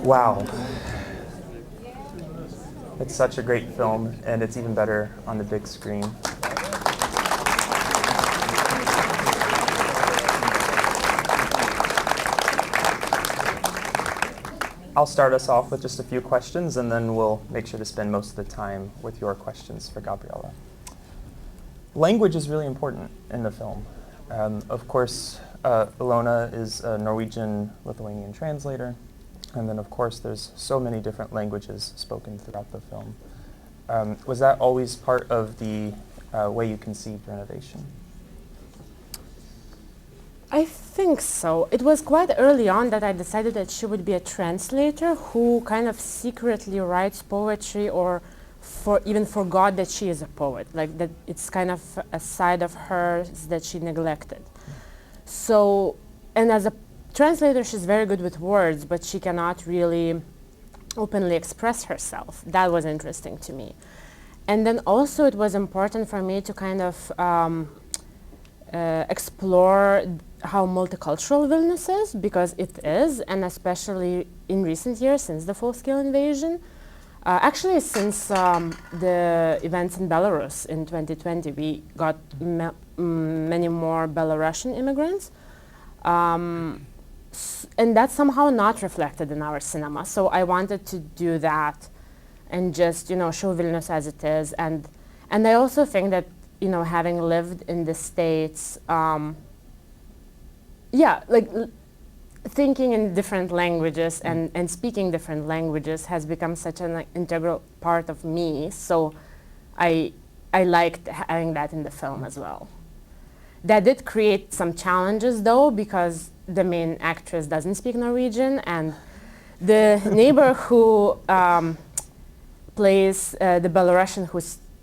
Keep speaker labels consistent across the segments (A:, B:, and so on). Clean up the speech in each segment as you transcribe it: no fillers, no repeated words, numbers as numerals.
A: Wow. It's such a great film, and it's even better on the big screen. I'll start us off with just a few questions, and then we'll make sure to spend most of the time with your questions for Gabrielė. Language is really important in the film. Of course, Ilona is a Norwegian-Lithuanian translator, and then of course there's so many different languages spoken throughout the film. Was that always part of the way you conceived Renovation?
B: I think so. It was quite early on that I decided that she would be a translator who kind of secretly writes poetry or even forgot that she is a poet, like that it's kind of a side of hers that she neglected. So, and as a translator, she's very good with words, but she cannot really openly express herself. That was interesting to me. And then also it was important for me to kind of explore how multicultural Vilnius is, because it is, and especially in recent years since the full-scale invasion. Actually, since the events in Belarus in 2020, we got many more Belarusian immigrants. And that's somehow not reflected in our cinema. So I wanted to do that and just, show Vilnius as it is. And I also think that, having lived in the States, thinking in different languages and speaking different languages has become such an integral part of me. So I liked having that in the film as well. That did create some challenges though, because the main actress doesn't speak Norwegian, and the neighbor who plays the Belarusian who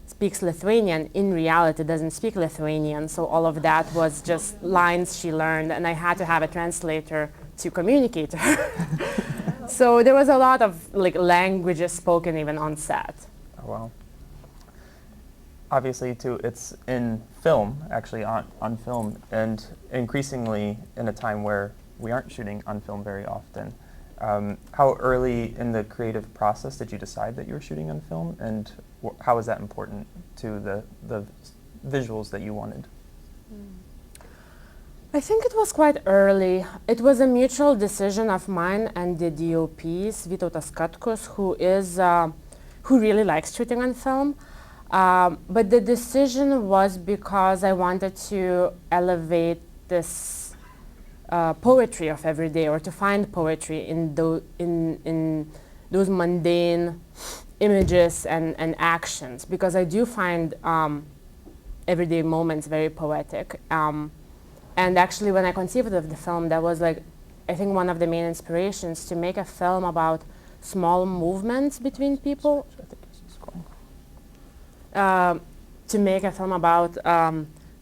B: speaks Lithuanian in reality doesn't speak Lithuanian, so all of that was just lines she learned, and I had to have a translator to communicate to her. So there was a lot of languages spoken even on set.
A: Oh, wow. Obviously, too, it's in film, actually on film, and increasingly in a time where we aren't shooting on film very often. How early in the creative process did you decide that you were shooting on film, and how was that important to the visuals that you wanted?
B: I think it was quite early. It was a mutual decision of mine and the DOP's, Vytautas Katkus, who really likes shooting on film. But the decision was because I wanted to elevate this poetry of every day, or to find poetry in those mundane images and actions, because I do find everyday moments very poetic. And actually, when I conceived of the film, that was I think one of the main inspirations to make a film about small movements between people. To make a film about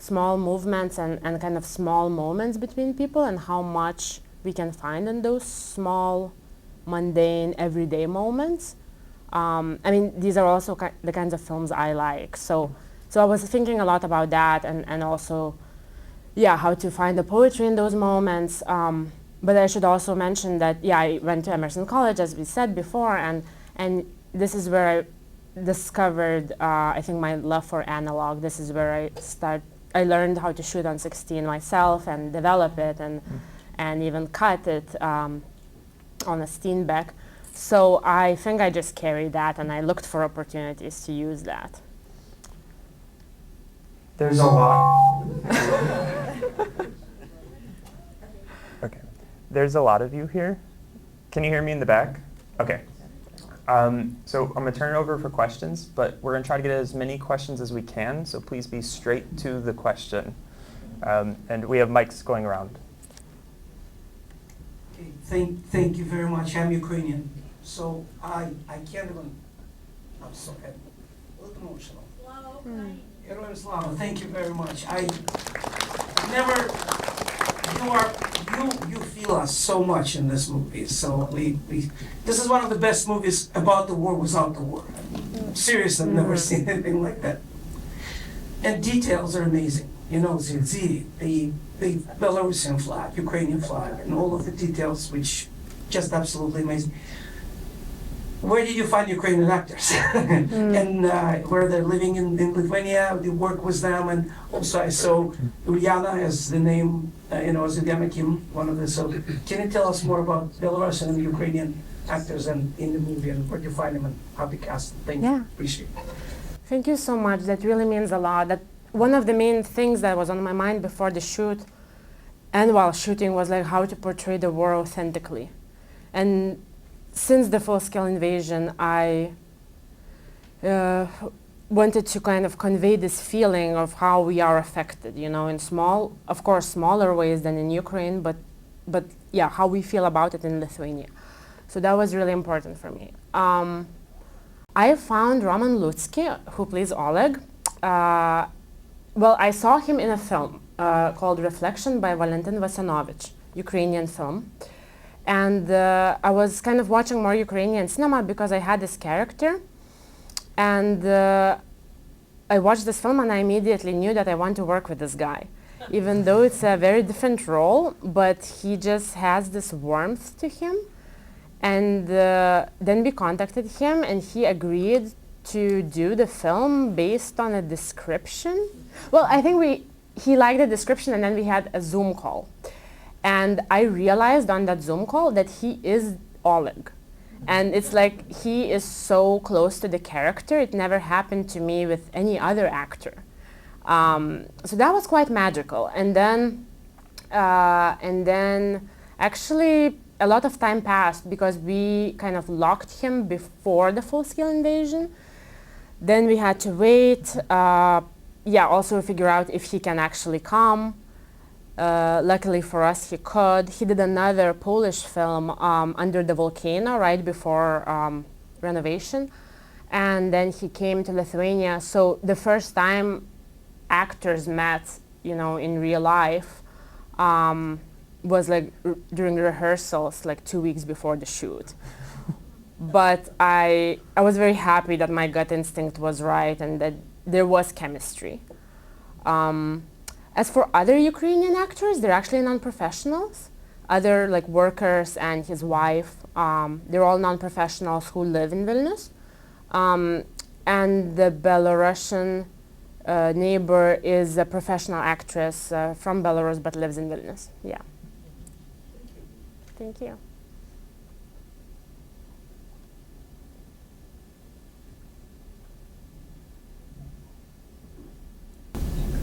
B: small movements and kind of small moments between people, and how much we can find in those small, mundane, everyday moments. I mean, these are also the kinds of films I like. So I was thinking a lot about that, and also, how to find the poetry in those moments. But I should also mention that, I went to Emerson College, as we said before, and this is where I discovered, I think, my love for analog. This is where I learned how to shoot on 16 myself and develop it and even cut it on a Steenbeck. So I think I just carried that, and I looked for opportunities to use that.
A: There's a lot. Okay. There's a lot of you here. Can you hear me in the back? Okay. So I'm going to turn it over for questions, but we're going to try to get as many questions as we can, so please be straight to the question. And we have mics going around.
C: Okay, thank you very much. I'm Ukrainian, so I can't even, I'm so happy, a little emotional. Heroям Slava, thank you very much. You feel us so much in this movie. So this is one of the best movies about the war without the war. Seriously, I've never seen anything like that. And details are amazing. The Belarusian flag, Ukrainian flag, and all of the details, which just absolutely amazing. where did you find Ukrainian actors? And where they're living in Lithuania, you work with them, and also I saw Ulyana as the name, as Ulyana Kim, one of the, so can you tell us more about Belarusian and Ukrainian actors and in the movie, and where do you find them and how to cast? Thank you. Appreciate it.
B: Thank you so much. That really means a lot. That one of the main things that was on my mind before the shoot and while shooting was like how to portray the war authentically. And since the full-scale invasion, I wanted to kind of convey this feeling of how we are affected, in small, of course, smaller ways than in Ukraine, but yeah, how we feel about it in Lithuania. So that was really important for me. I found Roman Lutsky, who plays Oleg. Well, I saw him in a film called Reflection by Valentin Vasenovich, Ukrainian film. And I was kind of watching more Ukrainian cinema because I had this character. And I watched this film and I immediately knew that I want to work with this guy. Even though it's a very different role, but he just has this warmth to him. And then we contacted him and he agreed to do the film based on a description. Well, I think he liked the description and then we had a Zoom call. And I realized on that Zoom call that he is Oleg. And it's like he is so close to the character. It never happened to me with any other actor. So that was quite magical. And then actually a lot of time passed because we kind of locked him before the full-scale invasion. Then we had to wait, also figure out if he can actually come. Luckily for us, he could. He did another Polish film, Under the Volcano, right before Renovation. And then he came to Lithuania. So the first time actors met, in real life, was like during rehearsals, like 2 weeks before the shoot. But I was very happy that my gut instinct was right and that there was chemistry. As for other Ukrainian actors, they're actually non-professionals. Other like workers and his wife, they're all non-professionals who live in Vilnius. And the Belarusian neighbor is a professional actress from Belarus but lives in Vilnius. Yeah. Thank you.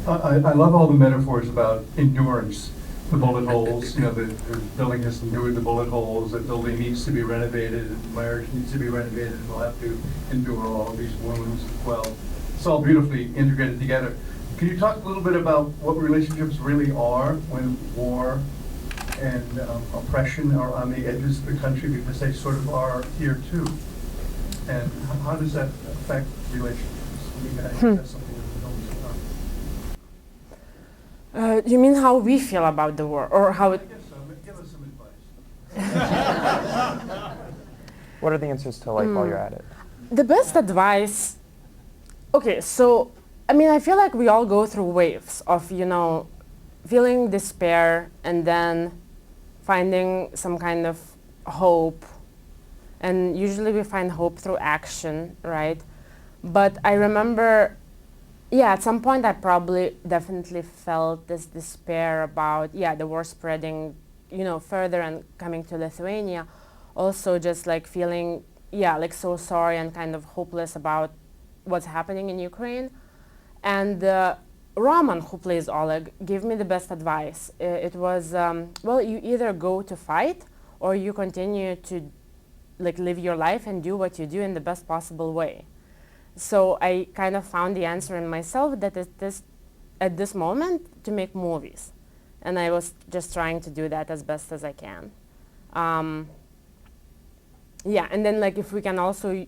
D: I love all the metaphors about endurance, the bullet holes, the building has endured the bullet holes, the building needs to be renovated, marriage needs to be renovated, and we'll have to endure all of these wounds as well. It's all beautifully integrated together. Can you talk a little bit about what relationships really are when war and oppression are on the edges of the country, because they sort of are here too? And how does that affect relationships? I mean, I think that's something that we don't talk about.
B: You mean how we feel about the war, or how it?
D: I guess so. Give us some advice.
A: What are the answers to life while you're at it?
B: The best advice. Okay, so I feel like we all go through waves of feeling despair and then finding some kind of hope, and usually we find hope through action, right? But I remember. Yeah, at some point I probably definitely felt this despair about, the war spreading, further and coming to Lithuania. Also just like feeling, so sorry and kind of hopeless about what's happening in Ukraine. And Roman, who plays Oleg, gave me the best advice. It was, you either go to fight or you continue to live your life and do what you do in the best possible way. So I kind of found the answer in myself that it is at this moment to make movies. And I was just trying to do that as best as I can. And then if we can also,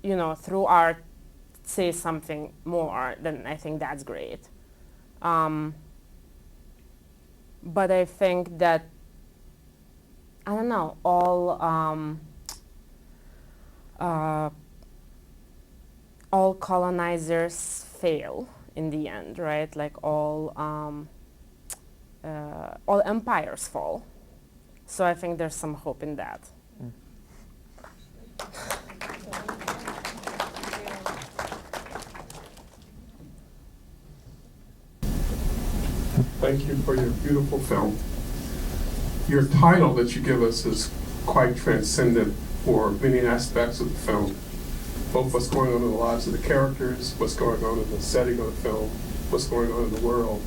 B: through art say something more, then I think that's great. But I think that, I don't know, all colonizers fail in the end, right? Like all empires fall. So I think there's some hope in that.
E: Thank you for your beautiful film. Your title that you give us is quite transcendent for many aspects of the film, both what's going on in the lives of the characters, what's going on in the setting of the film, what's going on in the world.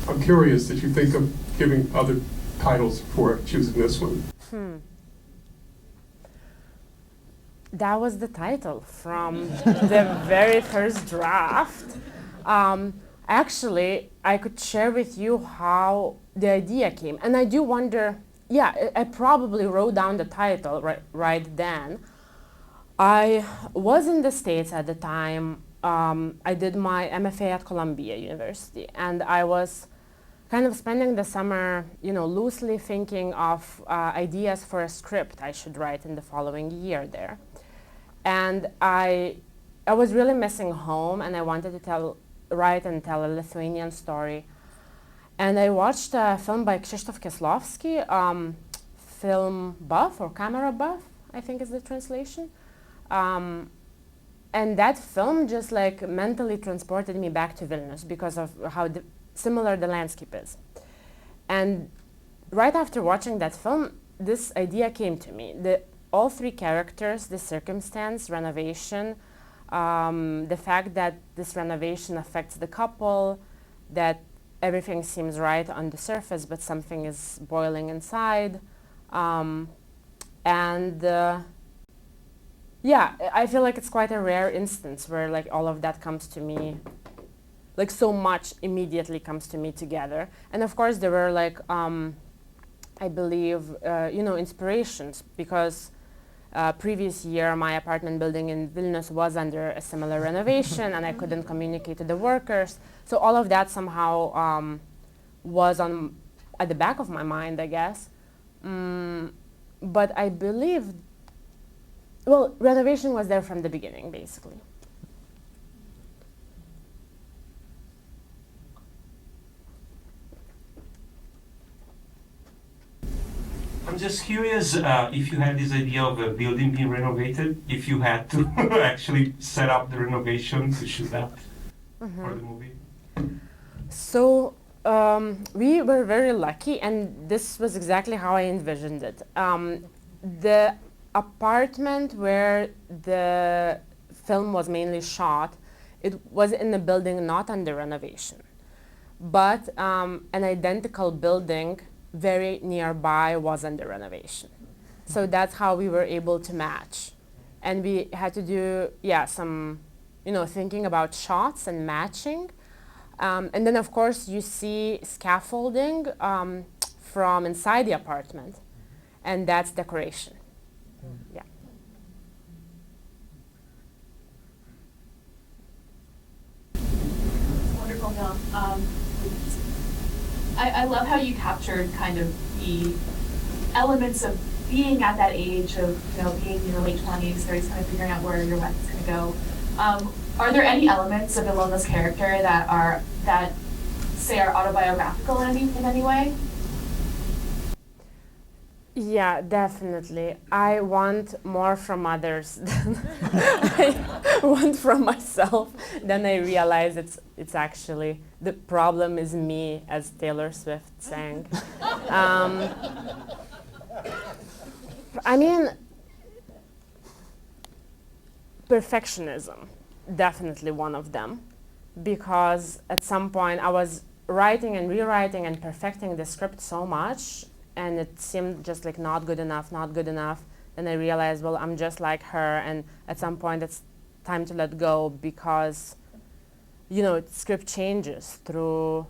E: I'm curious, did you think of giving other titles before choosing this one?
B: That was the title from the very first draft. Actually, I could share with you how the idea came. And I do wonder, yeah, I probably wrote down the title right then. I was in the States at the time. I did my MFA at Columbia University, and I was kind of spending the summer, loosely thinking of ideas for a script I should write in the following year there. And I was really missing home, and I wanted to write and tell a Lithuanian story. And I watched a film by Krzysztof Kieslowski, Film Buff or Camera Buff, I think is the translation. And that film just like mentally transported me back to Vilnius because of how similar the landscape is. And right after watching that film, this idea came to me. All three characters, the circumstance, renovation, the fact that this renovation affects the couple, that everything seems right on the surface, but something is boiling inside. Yeah, I feel like it's quite a rare instance where like all of that comes to me, like so much immediately comes to me together. And of course there were like, I believe, inspirations, because previous year my apartment building in Vilnius was under a similar renovation and I couldn't communicate to the workers. So all of that somehow was at the back of my mind, I guess. But I believe, well, renovation was there from the beginning, basically.
F: I'm just curious if you had this idea of a building being renovated, if you had to actually set up the renovation to shoot that for the movie.
B: So we were very lucky, and this was exactly how I envisioned it. The apartment where the film was mainly shot, it was in a building not under renovation, but an identical building very nearby was under renovation. So that's how we were able to match. And we had to do, some, thinking about shots and matching. And then of course you see scaffolding from inside the apartment, and that's decoration. Yeah.
G: Wonderful film. I love how you captured kind of the elements of being at that age of, being in your late 20s, 30s, kind of figuring out where your life is going to go. Are there any elements of Ilona's character that say are autobiographical in any way?
B: Yeah, definitely. I want more from others than I want from myself. Then I realize it's actually the problem is me, as Taylor Swift sang. I mean, perfectionism, definitely one of them, because at some point I was writing and rewriting and perfecting the script so much, and it seemed just like not good enough. Then I realized, well, I'm just like her, and at some point it's time to let go, because script changes through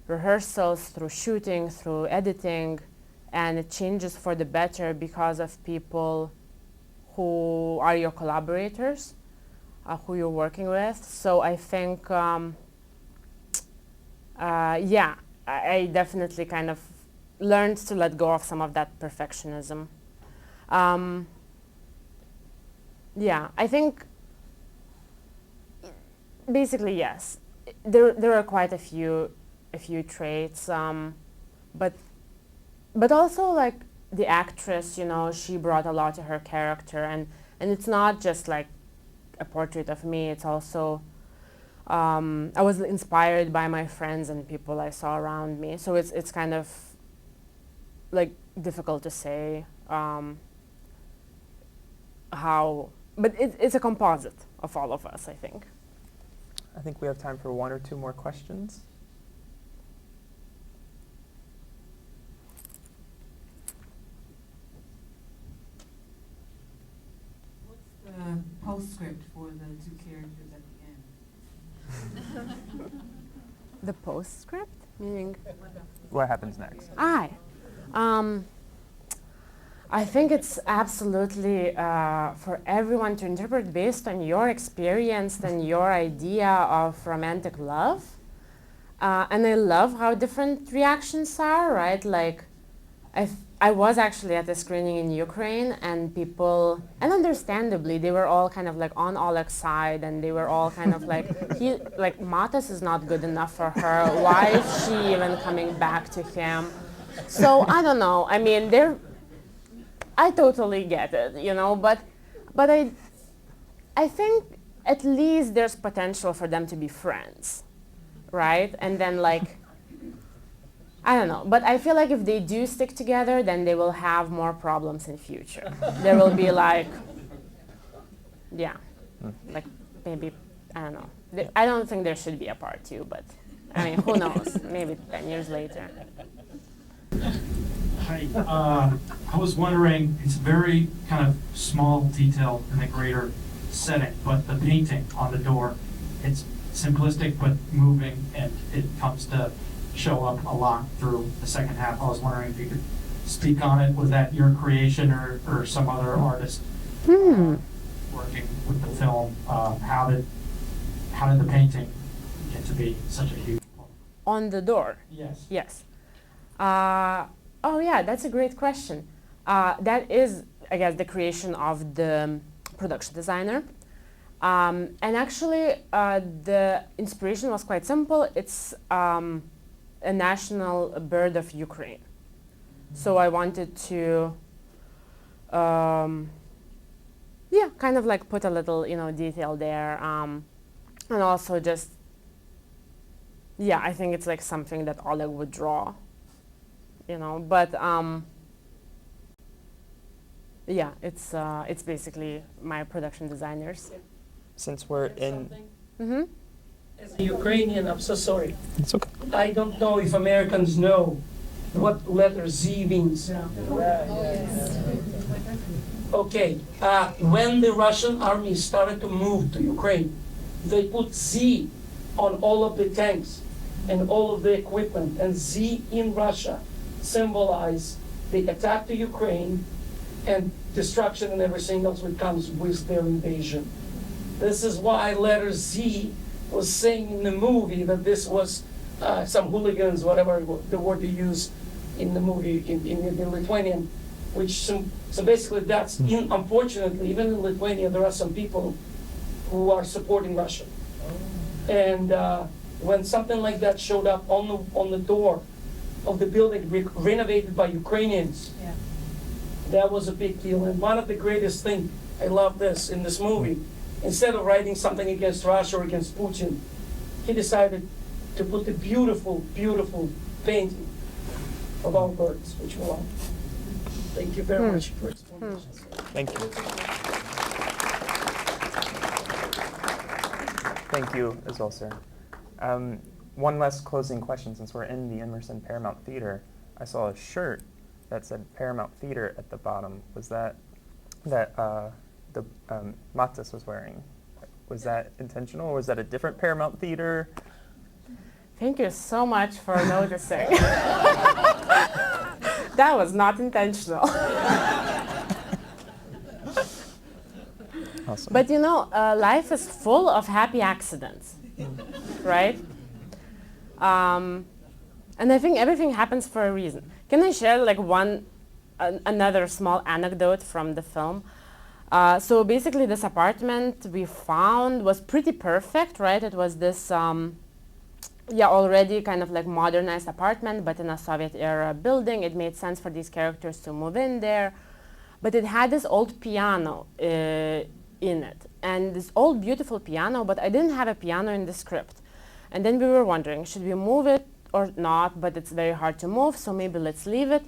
B: rehearsals, through shooting, through editing, and it changes for the better because of people who are your collaborators, who you're working with. So I think, I definitely kind of learned to let go of some of that perfectionism. I think basically yes. There are quite a few traits, but also like the actress, she brought a lot to her character, and it's not just like a portrait of me. It's also I was inspired by my friends and people I saw around me. So it's kind of like difficult to say how, but it's a composite of all of us, I think.
A: I think we have time for one or two more questions.
H: What's the postscript for the two characters at the end?
B: The postscript, meaning
A: What happens next?
B: I think it's absolutely for everyone to interpret based on your experience and your idea of romantic love. And I love how different reactions are, right? Like, I was actually at a screening in Ukraine, and people, and understandably, they were all kind of like on Oleg's side, and they were all kind of like, Matas is not good enough for her. Why is she even coming back to him? So I don't know. I mean, I totally get it, you know, but I think at least there's potential for them to be friends, right? And then like, I don't know, but I feel like if they do stick together, then they will have more problems in future. There will be like, yeah, like maybe, I don't know. I don't think there should be a part 2, but I mean, who knows? Maybe 10 years later.
I: Hi, I was wondering, it's a very kind of small detail in the greater setting, but the painting on the door, it's simplistic but moving, and it comes to show up a lot through the second half. I was wondering if you could speak on it. Was that your creation or some other artist working with the film? How did the painting get to be such a huge one?
B: On the door?
I: Yes.
B: Yes. Oh yeah, that's a great question. That is, I guess, the creation of the production designer. And actually, the inspiration was quite simple. It's a national bird of Ukraine. So I wanted to, yeah, kind of like put a little, you know, detail there. And also just, yeah, I think it's like something that Oleg would draw. You know, but yeah, it's basically my production designers.
A: Since we're in...
C: As a Ukrainian, I'm so sorry.
A: It's okay.
C: I don't know if Americans know what letter Z means. Okay, when the Russian army started to move to Ukraine, they put Z on all of the tanks and all of the equipment, and Z in Russia symbolize the attack to Ukraine and destruction and everything else that comes with their invasion. This is why letter Z was saying in the movie that this was some hooligans, whatever the word they use in the movie in Lithuanian, which so basically that's, unfortunately, even in Lithuania, there are some people who are supporting Russia. And when something like that showed up on the door of the building renovated by Ukrainians, that was a big deal. And one of the greatest things, I love this, in this movie, instead of writing something against Russia or against Putin, he decided to put a beautiful, beautiful painting of our birds, which we love. Thank you very much for explanation.
A: Thank you. Thank you as well, sir. One last closing question, since we're in the Emerson Paramount Theater. I saw a shirt that said Paramount Theater at the bottom. Was that the Matas was wearing? Was that intentional, or was that a different Paramount Theater?
B: Thank you so much for noticing. That was not intentional.
A: Awesome.
B: But you know, life is full of happy accidents, right? And I think everything happens for a reason. Can I share like another small anecdote from the film? So basically this apartment we found was pretty perfect, right? It was this, already kind of like modernized apartment, but in a Soviet era building. It made sense for these characters to move in there. But it had this old piano in it. And this old beautiful piano, but I didn't have a piano in the script. And then we were wondering, should we move it or not? But it's very hard to move, so maybe let's leave it.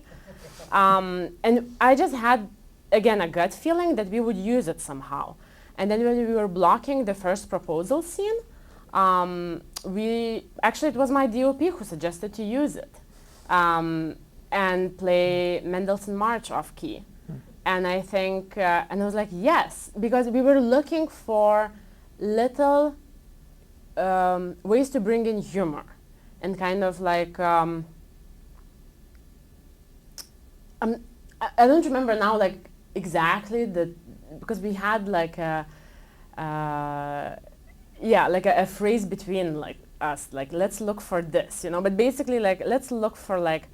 B: And I just had, again, a gut feeling that we would use it somehow. And then when we were blocking the first proposal scene, actually it was my DOP who suggested to use it and play Mendelssohn March off key. And I think, and I was like, yes, because we were looking for little ways to bring in humor and kind of like, I don't remember now like exactly because we had like a phrase between like us, like let's look for this, you know, but basically like let's look for like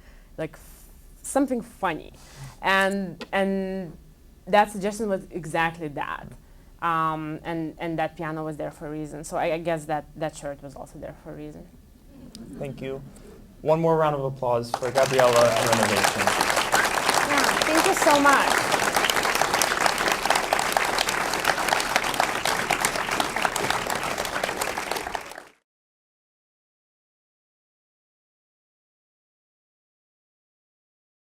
B: something funny, and that suggestion was exactly that, and that piano was there for a reason. So I guess that shirt was also there for a reason.
A: Thank you. One more round of applause for Gabrielė and Renovation.
B: Yeah, thank you so much.